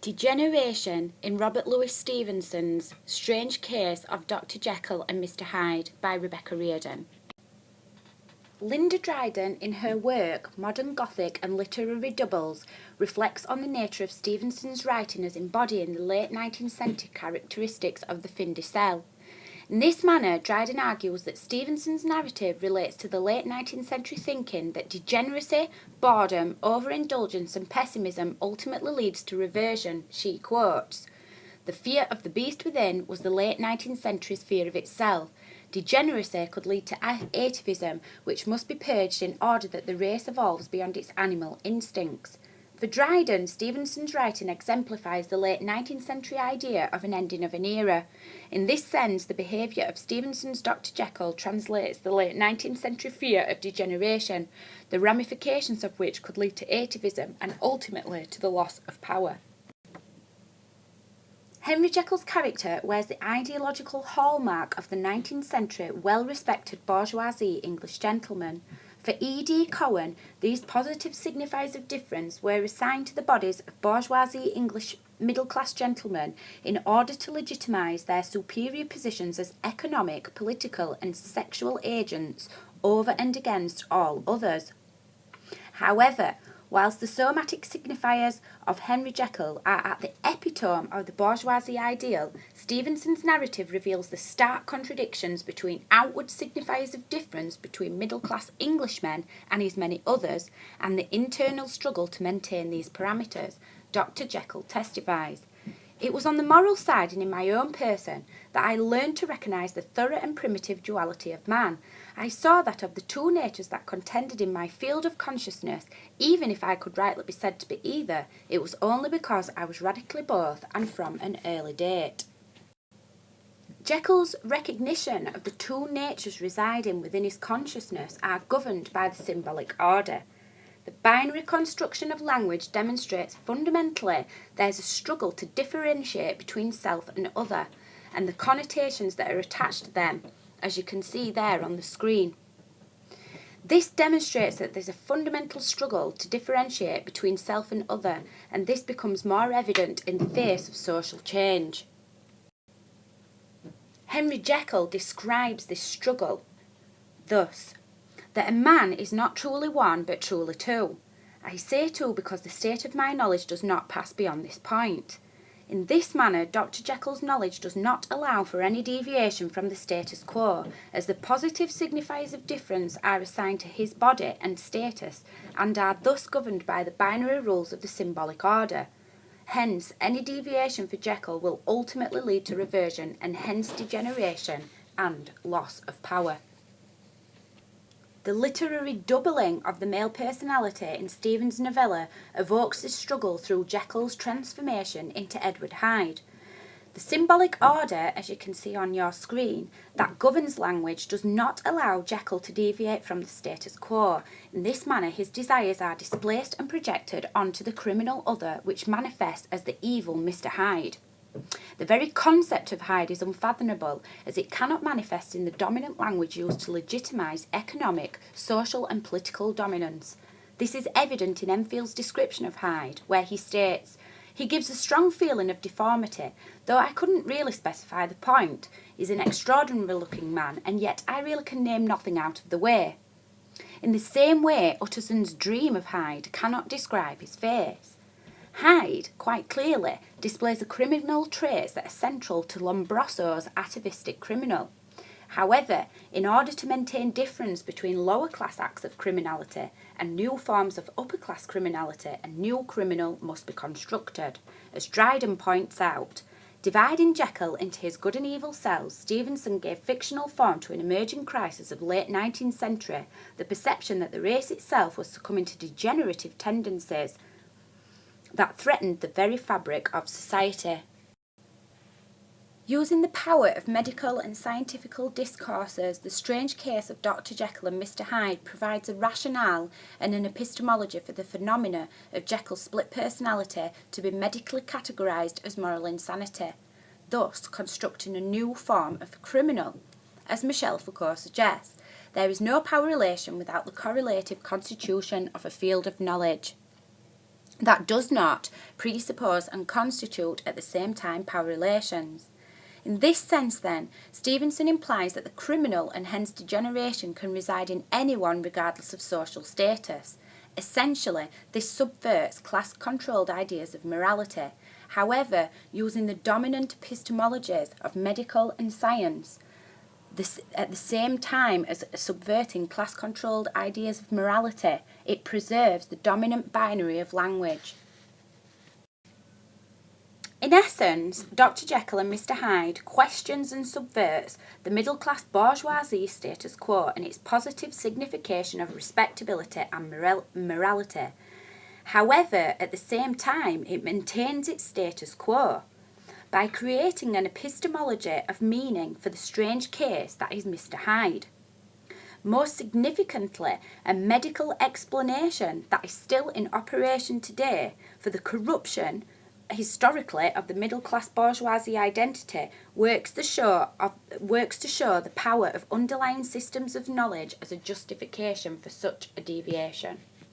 Degeneration in Robert Louis Stevenson's Strange Case of Dr. Jekyll and Mr. Hyde by Rebecca Reardon. Linda Dryden, in her work Modern Gothic and Literary Doubles, reflects on the nature of Stevenson's writing as embodying the late 19th century characteristics of the fin de siecle. In this manner, Dryden argues that Stevenson's narrative relates to the late 19th century thinking that degeneracy, boredom, overindulgence and pessimism ultimately leads to reversion. She quotes, "The fear of the beast within was the late 19th century's fear of itself. Degeneracy could lead to atavism, which must be purged in order that the race evolves beyond its animal instincts." For Dryden, Stevenson's writing exemplifies the late 19th century idea of an ending of an era. In this sense, the behaviour of Stevenson's Dr. Jekyll translates the late 19th century fear of degeneration, the ramifications of which could lead to atavism and ultimately to the loss of power. Henry Jekyll's character wears the ideological hallmark of the 19th century well-respected bourgeoisie English gentleman. For E.D. Cohen, these positive signifiers of difference were assigned to the bodies of bourgeoisie English middle-class gentlemen in order to legitimise their superior positions as economic, political and sexual agents over and against all others. However, whilst the somatic signifiers of Henry Jekyll are at the epitome of the bourgeoisie ideal, Stevenson's narrative reveals the stark contradictions between outward signifiers of difference between middle-class Englishmen and his many others, and the internal struggle to maintain these parameters. Dr. Jekyll testifies, "It was on the moral side and in my own person that I learned to recognise the thorough and primitive duality of man. I saw that of the two natures that contended in my field of consciousness, even if I could rightly be said to be either, it was only because I was radically both and from an early date." Jekyll's recognition of the two natures residing within his consciousness are governed by the symbolic order. The binary construction of language demonstrates fundamentally there is a struggle to differentiate between self and other, and the connotations that are attached to them, as you can see there on the screen. This demonstrates that there's a fundamental struggle to differentiate between self and other, and this becomes more evident in the face of social change. Henry Jekyll describes this struggle thus, that a man is not truly one but truly two. I say two because the state of my knowledge does not pass beyond this point. In this manner, Dr. Jekyll's knowledge does not allow for any deviation from the status quo, as the positive signifiers of difference are assigned to his body and status, and are thus governed by the binary rules of the symbolic order. Hence, any deviation for Jekyll will ultimately lead to reversion, and hence degeneration and loss of power. The literary doubling of the male personality in Stevens' novella evokes this struggle through Jekyll's transformation into Edward Hyde. The symbolic order, as you can see on your screen, that governs language does not allow Jekyll to deviate from the status quo. In this manner, his desires are displaced and projected onto the criminal other, which manifests as the evil Mr. Hyde. The very concept of Hyde is unfathomable, as it cannot manifest in the dominant language used to legitimise economic, social and political dominance. This is evident in Enfield's description of Hyde, where he states, "He gives a strong feeling of deformity, though I couldn't really specify the point. He's an extraordinary looking man, and yet I really can name nothing out of the way." In the same way, Utterson's dream of Hyde cannot describe his face. Hyde, quite clearly, displays the criminal traits that are central to Lombroso's atavistic criminal. However, in order to maintain difference between lower-class acts of criminality and new forms of upper-class criminality, a new criminal must be constructed. As Dryden points out, dividing Jekyll into his good and evil selves, Stevenson gave fictional form to an emerging crisis of late 19th century, the perception that the race itself was succumbing to degenerative tendencies that threatened the very fabric of society. Using the power of medical and scientifical discourses, the strange case of Dr. Jekyll and Mr. Hyde provides a rationale and an epistemology for the phenomena of Jekyll's split personality to be medically categorised as moral insanity, thus constructing a new form of criminal. As Michel Foucault suggests, there is no power relation without the correlative constitution of a field of knowledge. that does not presuppose and constitute at the same time power relations. In this sense, then, Stevenson implies that the criminal and hence degeneration can reside in anyone regardless of social status. Essentially, this subverts class-controlled ideas of morality. However, using the dominant epistemologies of medical and science, at the same time as subverting class-controlled ideas of morality, it preserves the dominant binary of language. In essence, Dr. Jekyll and Mr. Hyde questions and subverts the middle-class bourgeoisie status quo and its positive signification of respectability and morality. However, at the same time, it maintains its status quo by creating an epistemology of meaning for the strange case that is Mr. Hyde. Most significantly, a medical explanation that is still in operation today for the corruption historically of the middle-class bourgeoisie identity works to show the power of underlying systems of knowledge as a justification for such a deviation.